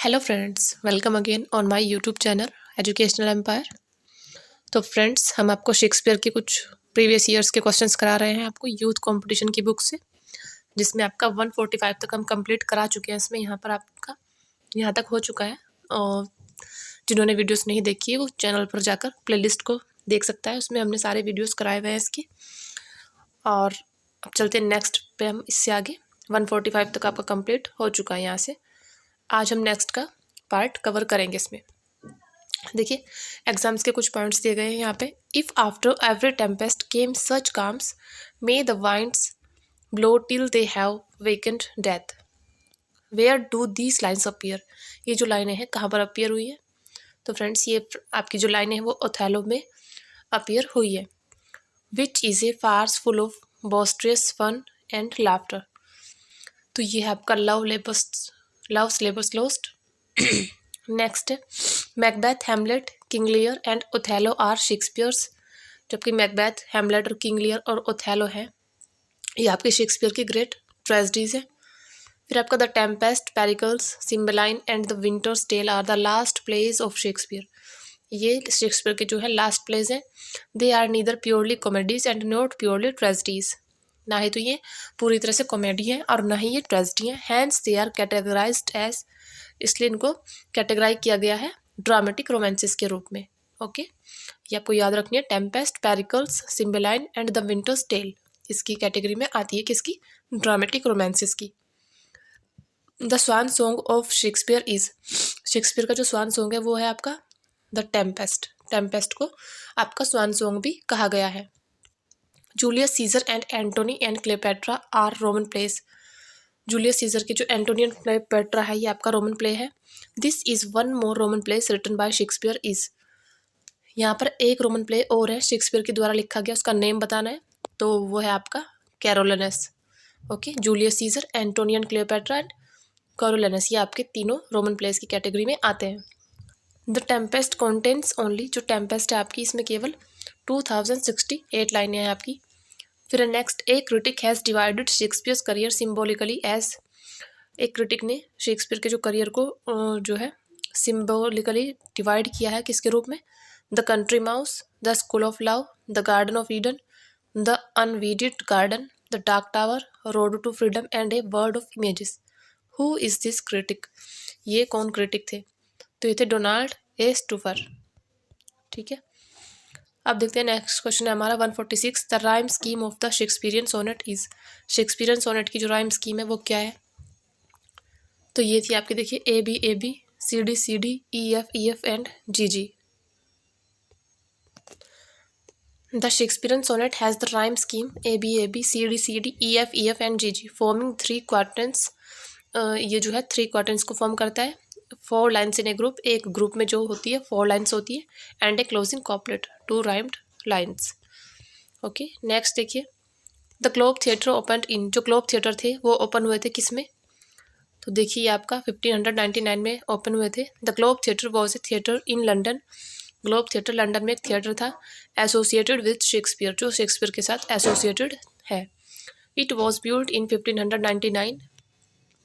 Hello friends, welcome again on my YouTube channel educational empire. तो friends, हम आपको Shakespeare के कुछ प्रीवियस ईयर्स के क्वेश्चंस करा रहे हैं आपको यूथ कंपटीशन की बुक से, जिसमें आपका 145 तक हम कंप्लीट करा चुके हैं। इसमें यहाँ पर आपका यहाँ तक हो चुका है, और जिन्होंने वीडियोस नहीं देखी है वो चैनल पर जाकर प्लेलिस्ट को देख सकता है। उसमें हमने सारे वीडियोज़ कराए हुए हैं इसके। और अब चलते हैं नेक्स्ट पे, हम इससे आगे 145 तक आपका कंप्लीट हो चुका है। यहाँ से आज हम नेक्स्ट का पार्ट कवर करेंगे। इसमें देखिए, एग्जाम्स के कुछ पॉइंट्स दिए गए हैं यहाँ पे। If after every tempest came such calms, may the winds blow till they have wakened death, where do these lines appear. ये जो लाइनें हैं कहाँ पर अपीयर हुई है? तो फ्रेंड्स, ये आपकी जो लाइनें हैं वो ओथेलो में अपीयर हुई है। Which is a farce full of boisterous fun and laughter. तो ये है आपका लव्स लेबर्स लोस्ट। नेक्स्ट है Macbeth, Hamlet, King Lear and Othello are Shakespeare's. जबकि मैकबेथ, हैमलेट और किंग लियर और ओथेलो है, ये आपके शेक्सपियर की ग्रेट ट्रेजेडीज है। फिर आपका the Tempest, Pericles, Cymbeline and the winters tale are the last plays of Shakespeare. ये शेक्सपियर के जो है लास्ट प्लेज हैं। They are neither purely comedies and not purely tragedies. ना ही तो ये पूरी तरह से कॉमेडी है और ना ही ये ट्रेजेडी है। Hence they are categorised as, इसलिए इनको कैटेगराइज किया गया है ड्रामेटिक रोमांसेस के रूप में। ओके, ये आपको याद रखनी है। Tempest, Pericles, Cymbeline and the winters tale इसकी कैटेगरी में आती है, किसकी? ड्रामेटिक रोमांसेस की। The swan song of Shakespeare is, Shakespeare का जो स्वान सॉन्ग है वो है आपका द टेम्पेस्ट। टेम्पेस्ट को आपका स्वान सॉन्ग भी कहा गया है। Julius Caesar and Antony and Cleopatra are Roman plays. Julius Caesar की जो एंटोनी एंड क्लेपेट्रा है ये आपका रोमन प्ले है। This is one more Roman plays written by Shakespeare is. यहाँ पर एक रोमन प्ले और है शेक्सपियर के द्वारा लिखा गया, उसका नेम बताना है, तो वो है आपका Coriolanus. Okay, Julius Caesar, Antony and Cleopatra and Coriolanus, ये आपके तीनों रोमन प्लेस की कैटेगरी में आते हैं। द टेम्पेस्ट कॉन्टेंट्स ओनली, जो टेम्पेस्ट है आपकी इसमें केवल 2068 लाइनें हैं आपकी। फिर next, a critic has divided Shakespeare's career symbolically as. एक क्रिटिक ने शेक्सपियर के जो करियर को जो है सिम्बोलिकली डिवाइड किया है, किसके रूप में? The country mouse, the school of love, the garden of Eden, the unweeded garden, the dark tower, road to freedom and a world of images. Who is this critic? ये कौन critic थे? तो ये थे डोनाल्ड ए स्टूफर। ठीक है, अब देखते हैं नेक्स्ट क्वेश्चन है हमारा 146। The rhyme scheme of the Shakespearean sonnet is. Shakespearean sonnet की जो राइम स्कीम है वो क्या है? तो ये थी आपकी, देखिए, A B, C D, E F and G G. The Shakespearean sonnet has the rhyme scheme A B, C D, E F and G G, forming 3 quatrains. ये जो है 3 क्वार्टेंस को फॉर्म करता है। 4 लाइन्स इन ए ग्रुप, एक group में जो होती है 4 लाइन्स होती है, and a closing couplet, 2 rhymed lines. Okay, next देखिए, the Globe theatre open in. जो ग्लोब थिएटर थे वो ओपन हुए थे किस में? तो देखिए आपका 1599 में ओपन हुए थे। The Globe theatre was a theatre in London. Globe theatre London में एक थिएटर था, एसोसिएटेड विद शेक्सपियर, जो शेक्सपियर के साथ एसोसिएटेड है। It was build in 1599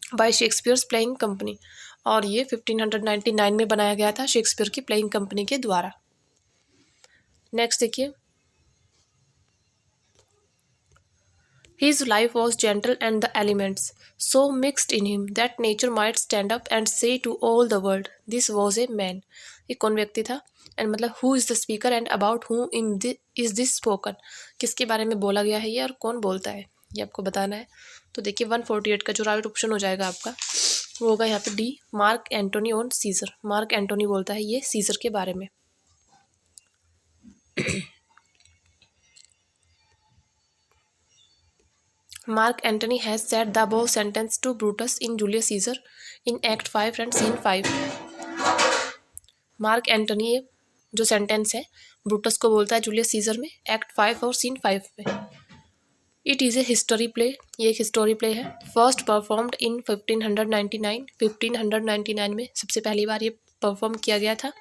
by Shakespeare's playing company, और ये 1599 में बनाया गया था शेक्सपियर की प्लेइंग कंपनी के द्वारा। नेक्स्ट देखिए, His life was gentle and the elements so mixed in him that nature might stand up and say to all the world, this was a man. ये कौन व्यक्ति था? एंड मतलब who is the speaker and about whom is this spoken? किसके बारे में बोला गया है ये और कौन बोलता है, ये आपको बताना है। तो देखिए 148 का जो राइट ऑप्शन हो जाएगा आपका वो होगा यहाँ पे D, Mark Antony on Caesar. Mark Antony बोलता है ये सीजर के बारे में। Mark Antony has said the above sentence to Brutus in Julius Caesar in Act 5 and Scene 5. Mark Antony जो सेंटेंस है ब्रूटस को बोलता है जूलियस सीजर में एक्ट 5 और सीन 5 में। It is a history play, ये एक हिस्टोरी प्ले है। First performed in 1599। 1599 में सबसे पहली बार ये परफॉर्म किया गया था।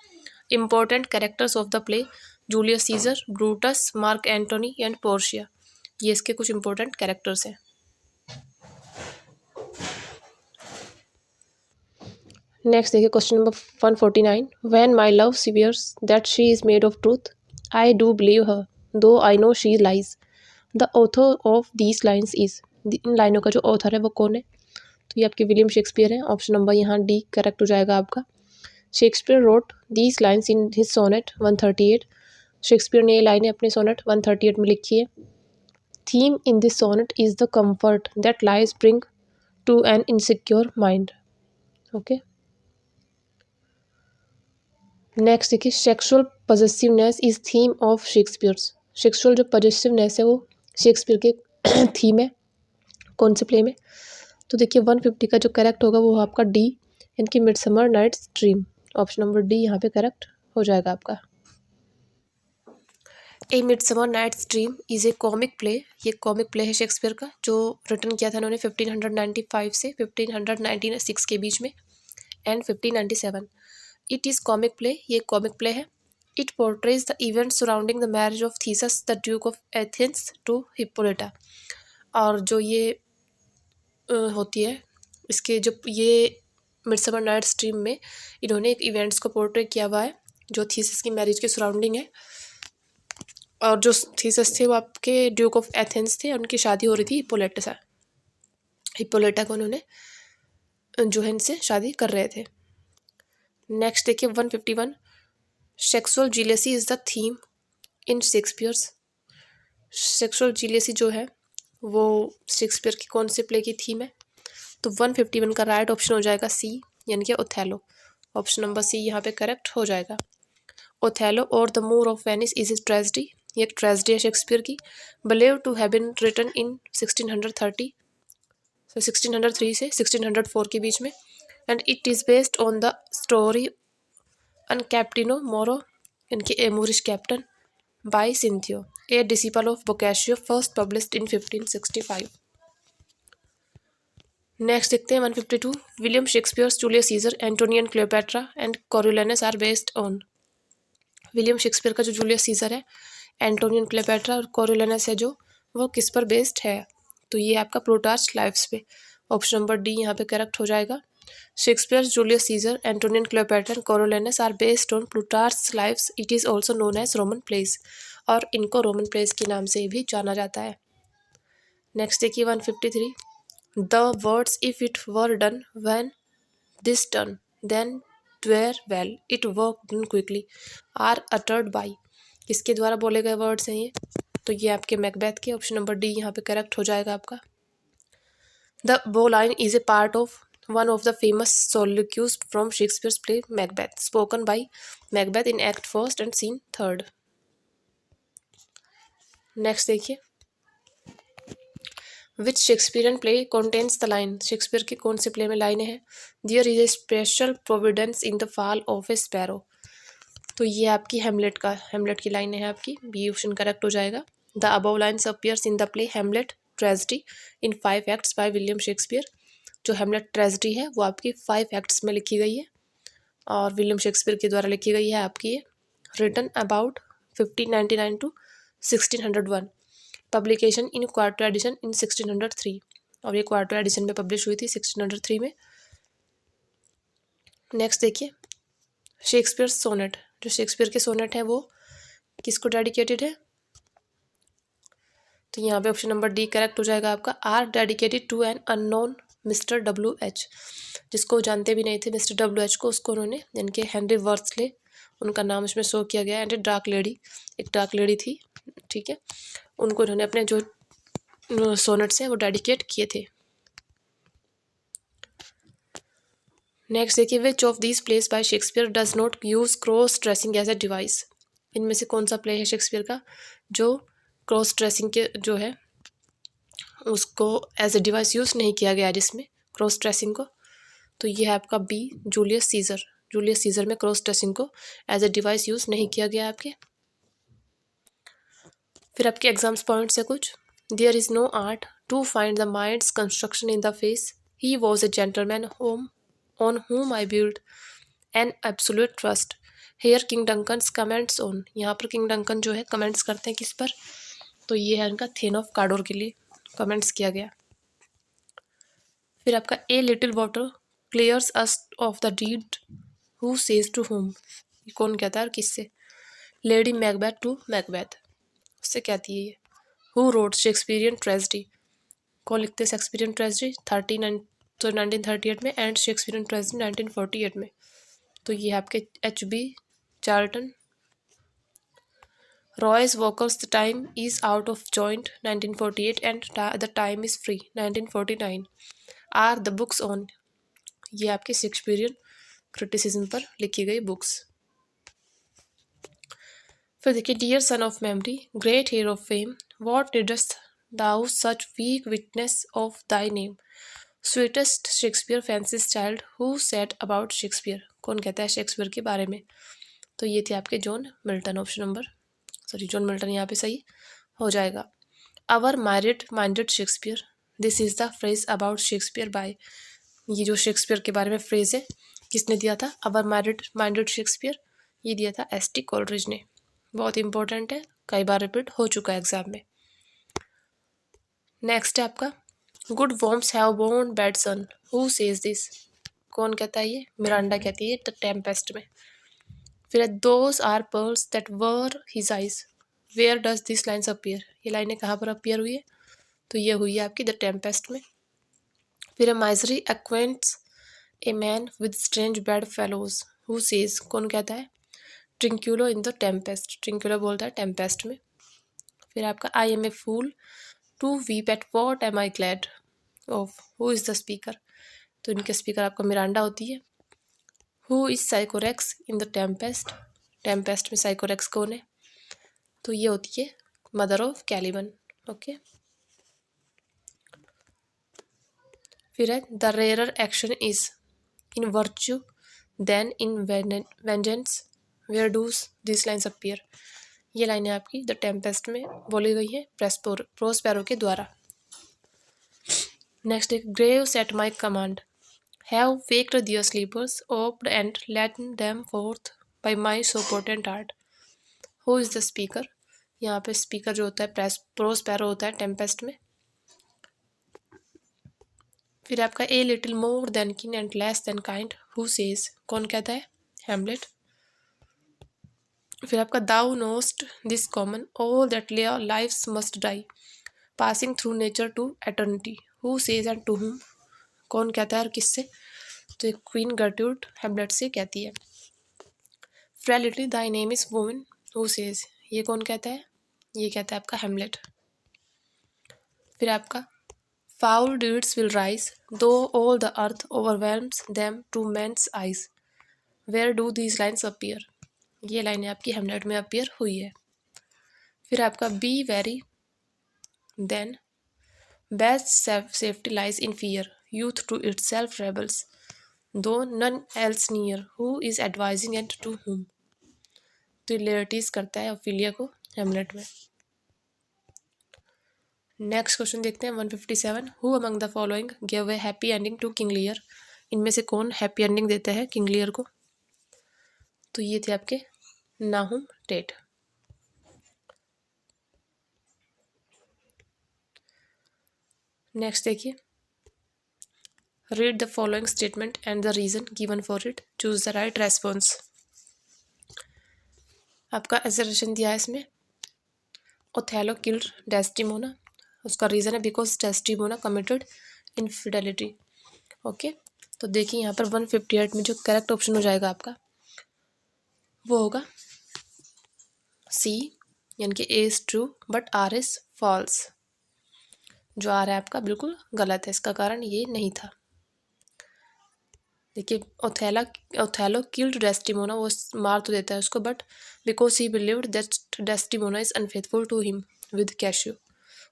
Important characters of the play, Julius Caesar, Brutus, Mark Antony and Portia, ये इसके कुछ इंपॉर्टेंट कैरेक्टर्स हैं। नेक्स्ट देखिए question number 149, when my love swears that she is made of truth I do believe her though I know she lies the author of these lines is. इन लाइनों का जो author है वो कौन है? तो ये आपके विलियम शेक्सपियर है। ऑप्शन नंबर यहाँ डी करेक्ट हो जाएगा आपका। Shakespeare wrote these lines in his sonnet 138। Shakespeare ने ये लाइनें अपने सोनेट 138 में लिखी है। Theme in this sonnet is the comfort that lies bring to an insecure mind. Okay, next देखिए, sexual possessiveness is theme of Shakespeare's. Sexual जो possessiveness है वो शेक्सपियर के थीम है, कौन से प्ले में? तो देखिए 150 का जो करेक्ट होगा वो आपका डी, इनकी midsummer night's dream. Option number D यहाँ पे करेक्ट हो जाएगा आपका। A midsummer night's dream is a comic play. ये कॉमिक प्ले है शेक्सपियर का, जो रिटर्न किया था उन्होंने 1595 से 1596 के बीच में and 1597। It is comic play, ये कॉमिक प्ले है। It portrays the event surrounding the marriage of Theseus the duke of Athens to Hippolyta. और जो ये होती है, इसके जो ये मिडसमर नाइट्स ड्रीम में इन्होंने एक इवेंट्स को पोर्ट्रे किया हुआ है जो थीसस की मैरिज के सराउंडिंग है। और जो थीसस थे वो आपके ड्यूक ऑफ एथेंस थे, उनकी शादी हो रही थी हिप्पोलिटा से। हिप्पोलिटा को उन्होंने जो है इनसे शादी कर रहे थे। नेक्स्ट देखिए 151, sexual jealousy is the theme in Shakespeare's. Sexual jealousy जो है वो शेक्सपियर की कौन से प्ले की थीम है? तो 151 का राइट ऑप्शन हो जाएगा सी, यानी कि ओथेलो। ऑप्शन नंबर सी यहाँ पे करेक्ट हो जाएगा। ओथेलो और the Moor of Venice is is tragedy, ये एक ट्रेजेडी है शेक्सपियर की, believe to have been written in 1630 से 1603 से 1604 के बीच में। And it is based on the story Un Capitano Moro, इनके a Moorish captain, by Cinthio, a disciple of Boccaccio, first published in 1565। Next देखते हैं 152, William Shakespeare's Julius Caesar एंटोनियन Cleopatra and Coriolanus are based on. William Shakespeare का जो Julius Caesar है, एंटोनियन Cleopatra और कोरियोलानस है जो, वो किस पर बेस्ड है? तो ये आपका प्लूटार्च लाइव्स पे। ऑप्शन नंबर डी यहाँ पे करेक्ट हो जाएगा। Shakespeare Julius Caesar एंटोनियन Cleopatra and Coriolanus are based on Plutarch lives. It is also known as Roman plays, और इनको रोमन प्लेस के नाम से भी जाना जाता है। नेक्स्ट देखिए 153, the words if it were done when this done then where well it work done quickly are uttered by. किसके द्वारा बोले गए वर्ड्स हैं ये? तो ये आपके मैकबेथ के। ऑप्शन नंबर डी यहाँ पे करेक्ट हो जाएगा आपका। The bow line is a part of one of the famous soliloquies from Shakespeare's play Macbeth, spoken by Macbeth in act first and scene third. Next देखिए, which Shakespearean play contains the line. Shakespeare के कौन से play में लाइनें हैं? There is a special providence in the fall of a sparrow. तो ये आपकी हेमलेट का, हेमलेट की लाइनें हैं आपकी, बी ऑप्शन करेक्ट हो जाएगा। The above lines appears in the play Hamlet tragedy in 5 acts by William Shakespeare. जो हेमलेट ट्रेजेडी है वो आपकी 5 एक्ट्स में लिखी गई है और विलियम शेक्सपियर के द्वारा लिखी गई है आपकी ये। Written about 1599 to 1601, publication in quarto edition in 1603, और ये क्वार्टर एडिशन में पब्लिश हुई थी 1603 में। नेक्स्ट देखिए, शेक्सपियर सोनेट। जो शेक्सपियर के सोनेट हैं वो किसको डेडिकेटेड है? तो यहाँ पे ऑप्शन नंबर डी करेक्ट हो जाएगा आपका। Are dedicated to an unknown mister WH, जिसको जानते भी नहीं थे मिस्टर WH को, उसको उन्होंने, इनके हेनरी वर्थले उनका नाम इसमें शो किया गया। एंड डार्क लेडी, एक डार्क लेडी थी, ठीक है, उनको उन्होंने अपने जो सोनेट्स हैं वो डेडिकेट किए थे। नेक्स्ट देखिए, which of these plays by Shakespeare does not use cross dressing as a device. इनमें से कौन सा प्ले है शेक्सपियर का जो क्रॉस ड्रेसिंग के जो है उसको एज ए डिवाइस यूज़ नहीं किया गया, जिसमें क्रॉस ड्रेसिंग को? तो ये है आपका B, Julius Caesar. Julius Caesar में क्रॉस ड्रेसिंग को एज ए डिवाइस यूज़ नहीं किया गया आपके। फिर आपके एग्जाम्स पॉइंट्स है कुछ। There is no art to find the mind's construction in the face, he was a gentleman whom on whom I built an absolute trust. Here king Duncan's comments on. यहाँ पर king Duncan जो है comments करते हैं किस पर? तो ये है इनका थेन ऑफ कार्डोर के लिए कमेंट्स किया गया। फिर आपका a little water clears us of the deed who says to whom, कौन कहता है और किससे? लेडी मैकबेथ टू मैकबेथ, उससे कहती है ये। हु रोड शेक्सपियरियन ट्रेजेडी, कौन लिखते हैं शेक्सपियरियन ट्रेजेडी? 1938 में एंड शेक्सपियरियन ट्रेजेडी 1948 में। तो ये आपके H.B. Charlton. Royce Walker's the time is out of joint 1948 and the time is free 1949 are the books on, ये आपके शेक्सपियरियन क्रिटिसिज्म पर लिखी गई बुक्स। फिर देखिए, dear son of memory, great hero of fame, what didst thou such weak witness of thy name, sweetest Shakespeare fancy's child who said about Shakespeare, कौन कहता है शेक्सपियर के बारे में? तो ये थे आपके John Milton. Option number John Milton यहाँ पे सही हो जाएगा। Our myriad minded Shakespeare, this is the phrase about Shakespeare by, ये जो शेक्सपियर के बारे में फ्रेज है किसने दिया था? अवर मैरिड माइंडेड शेक्सपियर, ये दिया था S.T. कोलरिज ने। बहुत इंपॉर्टेंट है, कई बार रिपीट हो चुका है एग्जाम में। नेक्स्ट है आपका, good worms have borne bad son, who says this, कौन कहता है ये? मिरांडा कहती है द टेम्पेस्ट में। फिर those are pearls that were his eyes, where does this lines appear, ये लाइनें कहाँ पर अपीयर हुई है? तो ये हुई है आपकी द टेम्पेस्ट में। फिर misery acquaints a man with strange bed fellows, who says, कौन कहता है? Trinculo in the Tempest, Trinculo बोलता है टेम्पेस्ट में। फिर आपका I am a fool to weep at what am I glad of, who is the speaker, तो इनके स्पीकर आपका मिरांडा होती है। Who is Sycorax in the Tempest, Tempest में साइकोरेक्स कौन है? तो ये होती है मदर ऑफ कैलिबन। ओके, फिर है the rare action is in virtue than in vengeance, where does this lines appear, ये लाइनें आपकी द टेम्पेस्ट में बोली गई है प्रोस्पेरो के द्वारा। नेक्स्ट एक, graves at my command have waked their sleepers oped and let them forth by my so potent art, who is the speaker, यहाँ पे स्पीकर जो होता है प्रोस्पेरो होता है टेम्पेस्ट में। फिर आपका a little more than kin and less than kind, who says, कौन कहता है? हैमलेट। फिर आपका thou know'st this common all that lives must die passing through nature to eternity, who says and to whom, कौन कहता है और किससे? तो क्वीन गर्ट्रूड हैमलेट से कहती है। Frailty Dai name is woman, who says, ये कौन कहता है? ये कहता है आपका हैमलेट। फिर आपका foul deeds will rise though all the earth overwhelms them to men's eyes, where do these lines appear, ये लाइनें आपकी हैमलेट में अपीयर हुई है। फिर आपका be wary then best safety lies in fear, youth to itself rebels though none else near, who is advising and to whom, तो लेयर्टीज करता है ओफिलिया को हैमलेट में। नेक्स्ट क्वेश्चन देखते हैं 157, who among the following give a happy ending to King Lear, इनमें से कौन हैप्पी एंडिंग देता है किंग लियर को? तो ये थे आपके नाहुम टेट। नेक्स्ट देखिए, read the following statement and the reason given for it, choose the right response. आपका एसरेशन दिया है इसमें, ओथेलो किल्ड डेस्टिमोना, उसका रीज़न है because Desdemona committed infidelity. Okay, तो देखिए यहाँ पर 158 में जो करेक्ट ऑप्शन हो जाएगा आपका वो होगा सी, यानी कि A is true but R is false. जो आर है आपका बिल्कुल गलत है, इसका कारण ये नहीं था। देखिए, ओथेलो किल्ड डेस्टिमोना, वो मार तो देता है उसको, but because he believed that Desdemona is unfaithful to him with Cassio,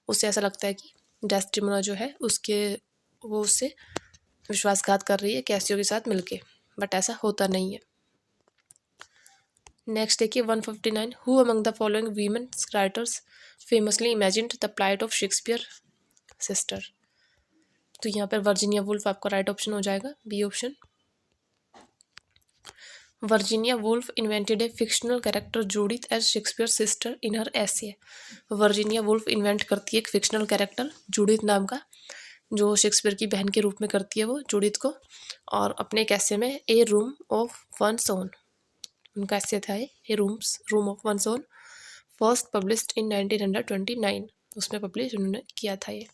उससे ऐसा लगता है कि डेस्टिमोना जो है वो उससे विश्वासघात कर रही है कैसियो के साथ मिलके, बट ऐसा होता नहीं है। नेक्स्ट देखिए 159, who among the following women writers famously imagined the plight of Shakespeare sister, तो यहाँ पर वर्जीनिया वुल्फ आपका राइट ऑप्शन हो जाएगा, B option. Virginia Woolf invented a fictional character Judith as Shakespeare sister in her essay, Virginia Woolf invent करती है एक fictional character Judith नाम का जो शेक्सपियर की बहन के रूप में करती है वो जूडिथ को, और अपने एक ऐसे में a room of one's own, उनका ऐसे था ये a room of one's own, first published in 1929, उसमें पब्लिश उन्होंने किया था ये।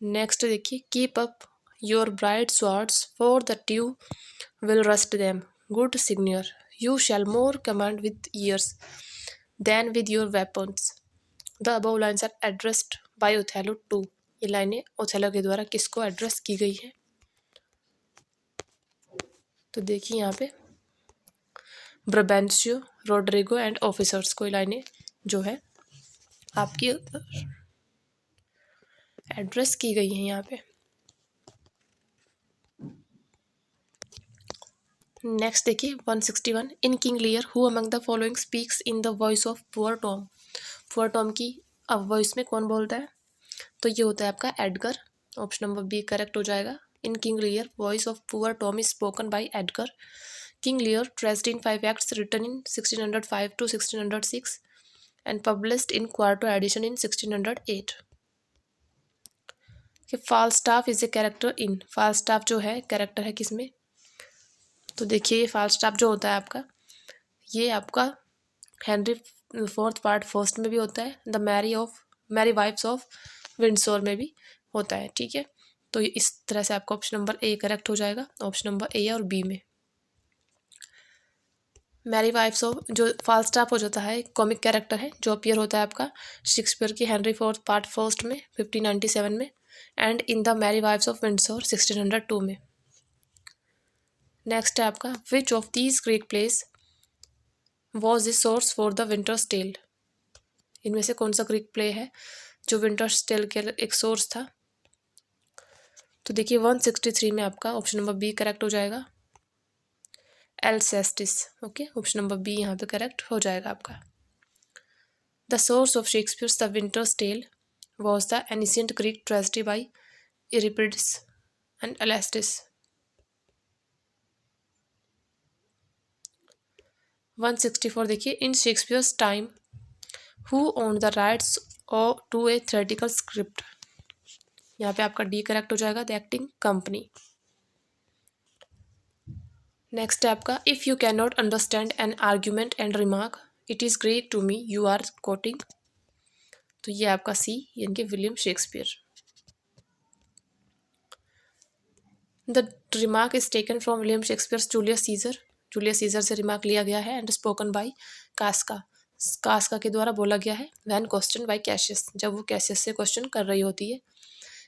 नेक्स्ट देखिए, keep up your bright swords for the dew will rust them, good signior you shall more command with years than with your weapons, the above lines are addressed by Othello to, ये लाइनें Othello के द्वारा किसको address की गई है? तो देखिए यहाँ पे ब्रबेंशियो, रोड्रिगो एंड ऑफिसर्स को ये लाइनें जो है आपकी एड्रेस की गई हैं यहाँ पे। नेक्स्ट देखिए 161, in King Lear who among the following speaks in the voice of poor Tom, poor Tom की अब वॉइस में कौन बोलता है? तो ये होता है आपका Edgar, option number B correct हो जाएगा। In King Lear voice of poor Tom is spoken by Edgar. King Lear traced in 5 acts written in 1605 to 1606 and published in quarto edition in 1608। Falstaff is a character in, Falstaff जो है character है किसमें? तो देखिए ये फाल्स्टाफ जो होता है आपका, ये आपका हेनरी फोर्थ पार्ट फर्स्ट में भी होता है, the merry wives of Windsor में भी होता है, ठीक है। तो इस तरह से आपका ऑप्शन नंबर ए करेक्ट हो जाएगा, ऑप्शन नंबर ए और बी में। मैरी वाइफ्स ऑफ, जो फाल्स्टाफ हो जाता है कॉमिक कैरेक्टर है जो अपीयर होता है आपका शेक्सपियर की हेनरी फोर्थ पार्ट फर्स्ट में 1597 में, and in the merry wives of Windsor 1602 में। नेक्स्ट है आपका, which of these Greek place was the source for the winters tale, इनमें से कौन सा ग्रीक प्ले है जो विंटर्स टेल के एक सोर्स था? तो देखिए 163 में आपका ऑप्शन नंबर बी करेक्ट हो जाएगा, Alcestis, okay, option number B यहाँ पे करेक्ट हो जाएगा आपका। The source of Shakespeare's the winters Tale was the ancient Greek tragedy by Euripides and Alcestis. 164 देखिए, in Shakespeare's time who owned the rights to a theoretical script, यहाँ पे आपका D correct हो जाएगा, द एक्टिंग कंपनी। नेक्स्ट है आपका, if you can not understand an argument and remark it is Greek to me you are quoting, तो ये आपका सी यानी कि William Shakespeare. The remark is taken from William Shakespeare's Julius Caesar, Julius Caesar से remark लिया गया है, and spoken by Casca, Casca के द्वारा बोला गया है, व्हेन क्वेश्चन बाय कैशियस, जब वो कैशियस से क्वेश्चन कर रही होती है।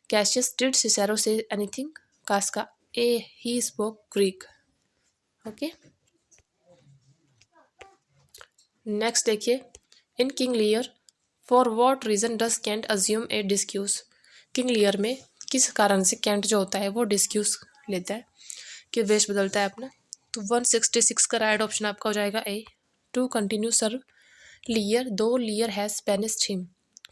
Cassius, did Cicero say anything? Casca, ay he spoke Greek, okay. Next देखिए, in King Lear for what reason does Kent assume a disguise, King Lear में किस कारण से कैंट जो होता है वो डिस्क्यूज लेता है कि वेश बदलता है अपना? तो 166 का राइट ऑप्शन आपका हो जाएगा ए, टू कंटिन्यू सर्व लियर दो लियर हैज पेनिस्ड हिम,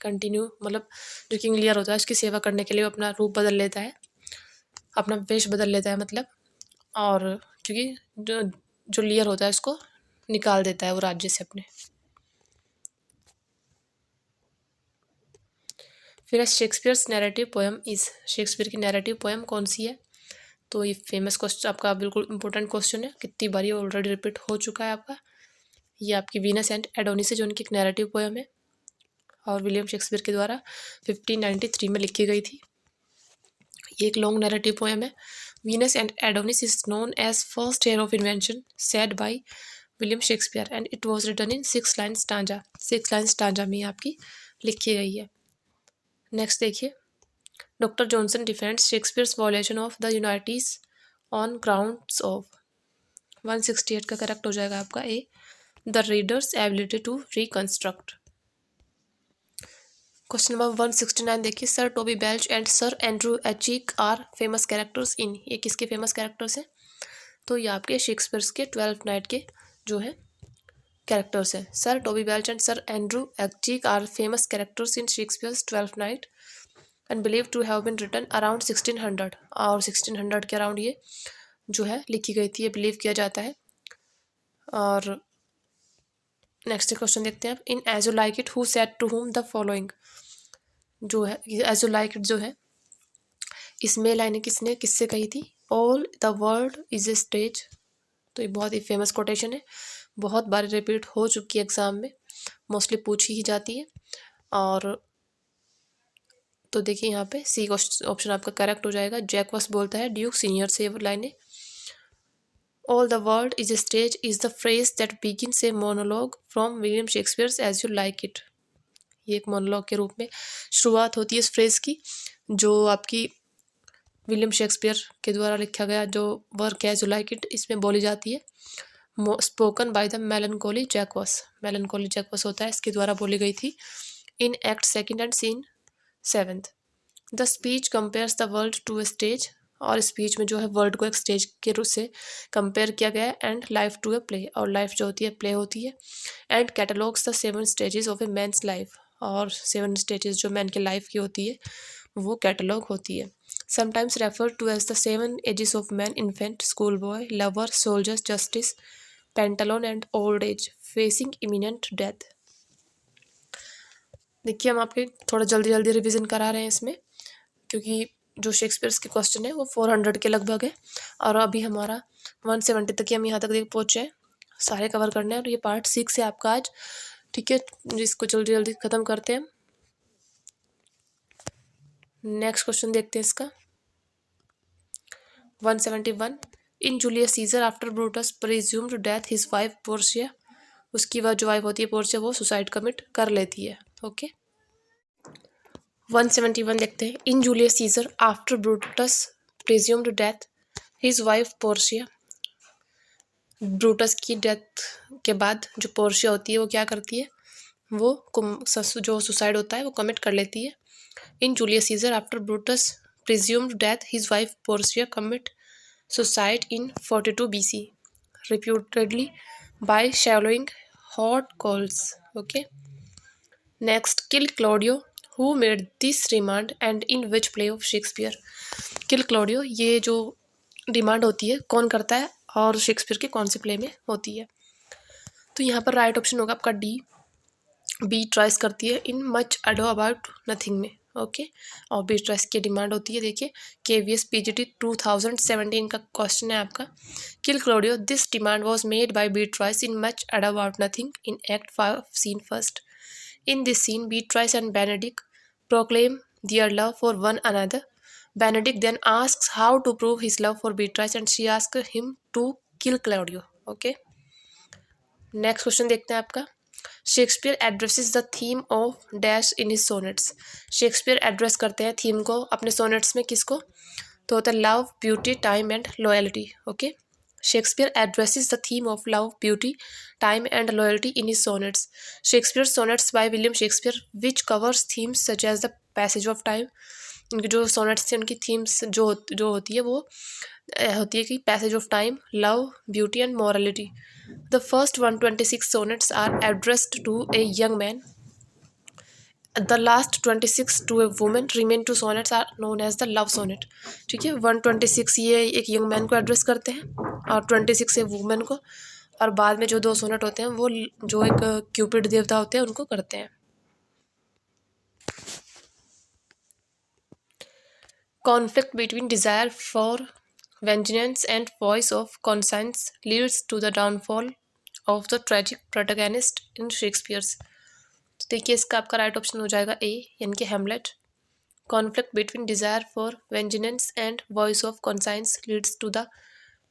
कंटिन्यू मतलब जो किंग लियर होता है उसकी सेवा करने के लिए वो अपना रूप बदल लेता है, अपना वेश बदल लेता है मतलब, और क्योंकि जो लियर होता है उसको निकाल देता है वो राज्य से अपने। फिर Shakespeare's narrative poem is, Shakespeare की नैरेटिव पोएम कौन सी है? तो ये फेमस क्वेश्चन आपका बिल्कुल इंपॉर्टेंट क्वेश्चन है, कितनी बार ये ऑलरेडी रिपीट हो चुका है आपका। ये आपकी वीनस एंड एडोनिस है जो उनकी एक नैरेटिव पोएम है और विलियम शेक्सपियर के द्वारा 1593 में लिखी गई थी। ये एक लॉन्ग नैरेटिव पोएम है। Venus and Adonis is known as first heir of invention said by William Shakespeare and it was written in 6 line stanza, 6 line stanza में आपकी लिखी गई है। नेक्स्ट देखिए, doctor Johnson defends Shakespeare's violation of the unities on grounds of, 168 का correct हो जाएगा आपका A, the reader's ability to reconstruct. Question number 169 देखिए, sir Toby Belch and sir Andrew Aguecheek are famous characters in, ये किसके famous characters हैं? तो ये आपके शेक्सपियर्स के 12th नाइट के जो है कैरेक्टर्स हैं। Sir Toby Belch and sir Andrew Aguecheek are famous characters in Shakespeare's 12th Night and believe to have been written around 1600, और 1600 के अराउंड ये जो है लिखी गई थी, ये बिलीव किया जाता है। और नेक्स्ट क्वेश्चन देखते हैं आप, in as you like it who said to whom the following, जो है एज यू लाइक इट जो है इसमें लाइनें किससे कही थी? All the world is a stage. तो ये बहुत ही फेमस कोटेशन है, बहुत बार रिपीट हो चुकी है एग्जाम में, मोस्टली पूछी ही जाती है। और तो देखिए यहाँ पे सी ऑप्शन आपका करेक्ट हो जाएगा। जैकवस बोलता है ड्यूक सीनियर से ये लाइनें। All the world is a stage is the phrase that begins a monologue from William Shakespeare as you like it. ये एक मोनोलॉग के रूप में शुरुआत होती है इस फ्रेज की, जो आपकी विलियम शेक्सपियर के द्वारा लिखा गया जो वर्क है एज यू लाइक इट, इसमें बोली जाती है। Spoken by the melancholy Jaques. Melancholy Jaques होता है, इसके द्वारा बोली गई थी in act second and scene 7th। The speech compares the world to a stage. और स्पीच में जो है वर्ल्ड को एक स्टेज के रूप से कंपेयर किया गया है। And life to a play, और लाइफ जो होती है प्ले होती है। And catalogues the 7 stages of a man's life. और 7 स्टेजेस जो मैन की लाइफ की होती है वो कैटलॉग होती है। Sometimes refer to as the 7 ages of man: infant, school boy, lover, soldier, justice, pantaloon and old age facing imminent death. देखिए हम आपके थोड़ा जल्दी जल्दी रिवीजन करा रहे हैं इसमें, क्योंकि जो शेक्सपियर्स के क्वेश्चन है वो 400 के लगभग है, और अभी हमारा 170 तक ही हम यहाँ तक पहुँचे हैं, सारे कवर करने हैं। और ये पार्ट 6 है आपका आज, ठीक है, जिसको जल्दी जल्दी ख़त्म करते हैं। नेक्स्ट क्वेश्चन देखते हैं इसका। 171 in Julius Caesar after Brutus presumed death his wife Portia. उसकी वह जो वाइफ होती है पोर्शिया वो सुसाइड कमिट कर लेती है। ओके 171 देखते हैं। In Julius Caesar after Brutus presumed death his wife Portia. Brutus की डेथ के बाद जो पोर्शिया होती है वो क्या करती है, वो जो सुसाइड होता है वो कमिट कर लेती है। In Julius Caesar after Brutus presumed death his wife Portia commit suicide in 42 BC reputedly by shallowing hot coals. Okay. Next, kill Claudio. Who made this demand and in which play of Shakespeare? Kill Claudio, ये जो demand होती है कौन करता है और Shakespeare के कौन से प्ले में होती है? तो यहाँ पर राइट ऑप्शन होगा आपका डी, बी ट्राइस करती है इन मच अडो अबाउट नथिंग में। ओके और बी ट्राइस की डिमांड होती है, देखिए KVS PGT 2017 का क्वेश्चन है आपका। Kill Claudio, this demand was made by Beatrice in Much Ado About Nothing in act 5 scene 1st। In this scene, Beatrice and Benedict proclaim their love for one another. Benedict then asks how to prove his love for Beatrice and she asks him to kill Claudio. Okay. Next question देखते हैं आपका। Shakespeare addresses the theme of dash in his sonnets. Shakespeare address करते हैं theme को अपने sonnets में किसको? तो होता है love, beauty, time and loyalty. Okay. Shakespeare addresses the theme of love, beauty, time and loyalty in his sonnets. Shakespeare's sonnets by William Shakespeare, which covers themes such as the passage of time. इनके जो sonnets थे उनकी themes जो होती है वो होती है कि passage of time, love, beauty and morality. The first 126 sonnets are addressed to a young man. The last 26 to a woman. Remain two sonnets are known as the love sonnet. ठीक है 126 ये एक यंग मैन को address करते हैं और 26 ए women को, और बाद में जो 2 सोनेट होते हैं वो जो एक क्यूपिड देवता होते हैं उनको करते हैं। Conflict between desire for vengeance and voice of conscience leads to the downfall of the tragic protagonist in Shakespeare's. तो देखिए इसका आपका राइट ऑप्शन हो जाएगा ए, यानी कि Hamlet. Conflict between desire for vengeance and voice of conscience leads to the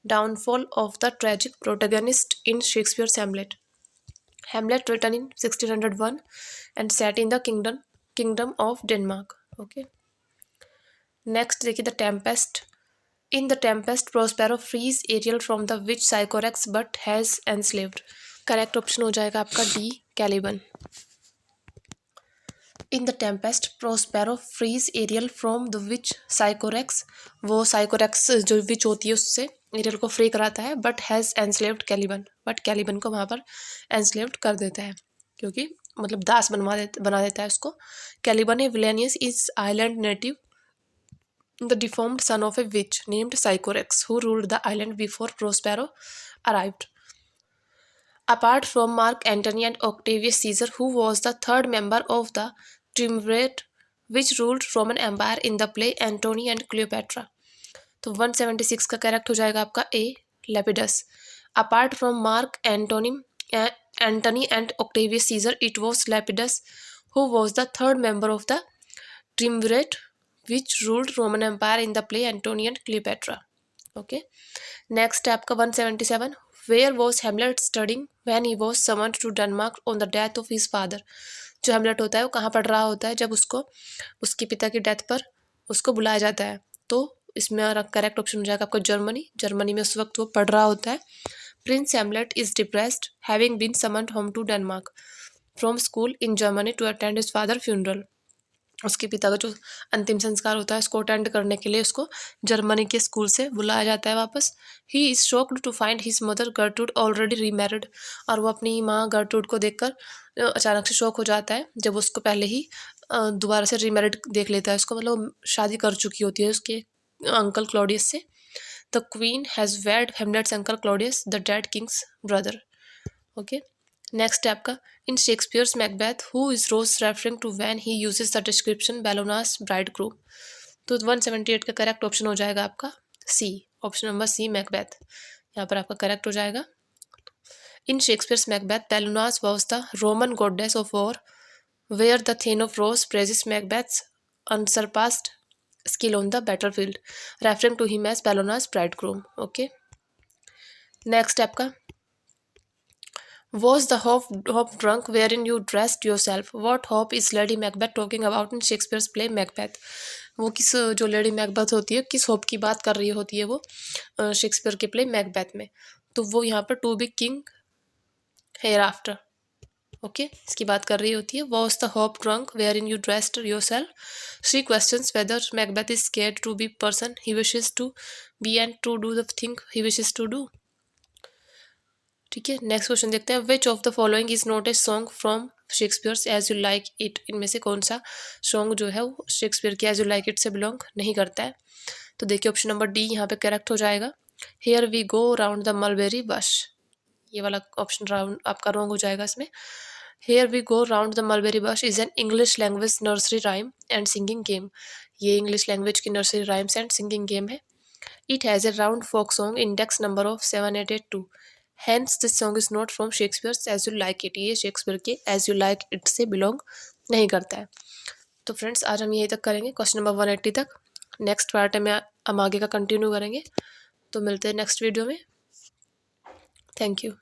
downfall of the tragic protagonist in Shakespeare's Hamlet. Hamlet written in 1601 and set in the kingdom of Denmark. Okay. Next देखिए The Tempest. In The Tempest, Prospero frees Ariel from the witch Sycorax but has enslaved. Correct option हो जाएगा आपका D, Caliban. In the Tempest Prospero frees Ariel from the witch Sycorax. वो Sycorax जो विच होती है उससे aerial को free कराता है, but has enslaved Caliban. But Caliban को वहाँ पर एनस्लेव्ड कर देता है, क्योंकि मतलब दास बना देता है उसको। Caliban a villainous is island native, the deformed son of a witch named Sycorax who ruled the island before Prospero arrived. Apart from Mark Antony and Octavius Caesar, who was the third member of the triumvirate which ruled Roman Empire in the play Antony and Cleopatra. तो 176 का correct हो जाएगा आपका A, Lepidus. Apart from Mark Antony and Octavius Caesar, it was Lepidus who was the third member of the triumvirate which ruled Roman Empire in the play Antony and Cleopatra. Okay. Next है आपका 177. Where was Hamlet studying when he was summoned to Denmark on the death of his father? जो हेमलेट होता है वो कहाँ पढ़ रहा होता है जब उसको उसके पिता की डेथ पर उसको बुलाया जाता है। तो इसमें करेक्ट ऑप्शन हो जाएगा आपका जर्मनी। जर्मनी में उस वक्त वो पढ़ रहा होता है। Prince Hamlet is depressed having been summoned home to Denmark from school in Germany to attend his father funeral. उसके पिता का जो अंतिम संस्कार होता है उसको अटेंड करने के लिए उसको जर्मनी के स्कूल से बुलाया जाता है वापस। He is shocked to find his mother Gertrude already remarried. और वो अपनी माँ गर्टरूड को देखकर अचानक से शॉक हो जाता है जब उसको पहले ही दोबारा से रीमैरिड देख लेता है उसको, मतलब शादी कर चुकी होती है उसके अंकल क्लॉडियस से। The queen has wed Hamlet's uncle Claudius the dead king's brother. Okay. Next है आपका in Shakespeare's Macbeth who is Ross referring to when he uses the description Bellona's bridegroom. तो 178 का correct option हो जाएगा आपका C, option number C Macbeth. यहाँ पर आपका करेक्ट हो जाएगा। In Shakespeare's Macbeth Bellona's was the Roman goddess of war where the then of Ross praises Macbeth's unsurpassed skill on the battlefield referring to him as Bellona's bridegroom. Okay. Next आपका Was the hop drunk wherein you dressed yourself? What hop is Lady Macbeth talking about in Shakespeare's play Macbeth? वो किस जो lady Macbeth होती है किस hope की बात कर रही होती है वो शेक्सपियर के प्ले मैकबेथ में। तो वो यहाँ पर to be king hereafter. Okay, इसकी बात कर रही होती है। Was the hope drunk wherein you dressed yourself? She questions whether Macbeth is scared to be person he wishes to be and to do the thing he wishes to do. ठीक है, next question देखते हैं। Which of the following is not a song from Shakespeare's as you like it? इनमें से कौन सा song जो है वो शेक्सपियर के एज यू लाइक इट से बिलोंग नहीं करता है? तो देखिए ऑप्शन नंबर डी यहाँ पे करेक्ट हो जाएगा। Here we go round the mulberry bush, ये वाला ऑप्शन राउंड आपका रॉन्ग हो जाएगा इसमें। Here we go round the mulberry bush is an English language nursery rhyme and singing game. ये इंग्लिश लैंग्वेज की nursery rhymes and singing game है। It has a round folk song index number of 7882। Hence this song is not from Shakespeare's As You Like It। ये Shakespeare के As You Like It से belong नहीं करता है। तो friends आज हम यहीं तक करेंगे, क्वेश्चन नंबर 180 तक। नेक्स्ट पार्ट में हम आगे का कंटिन्यू करेंगे। तो मिलते हैं नेक्स्ट वीडियो में। Thank you.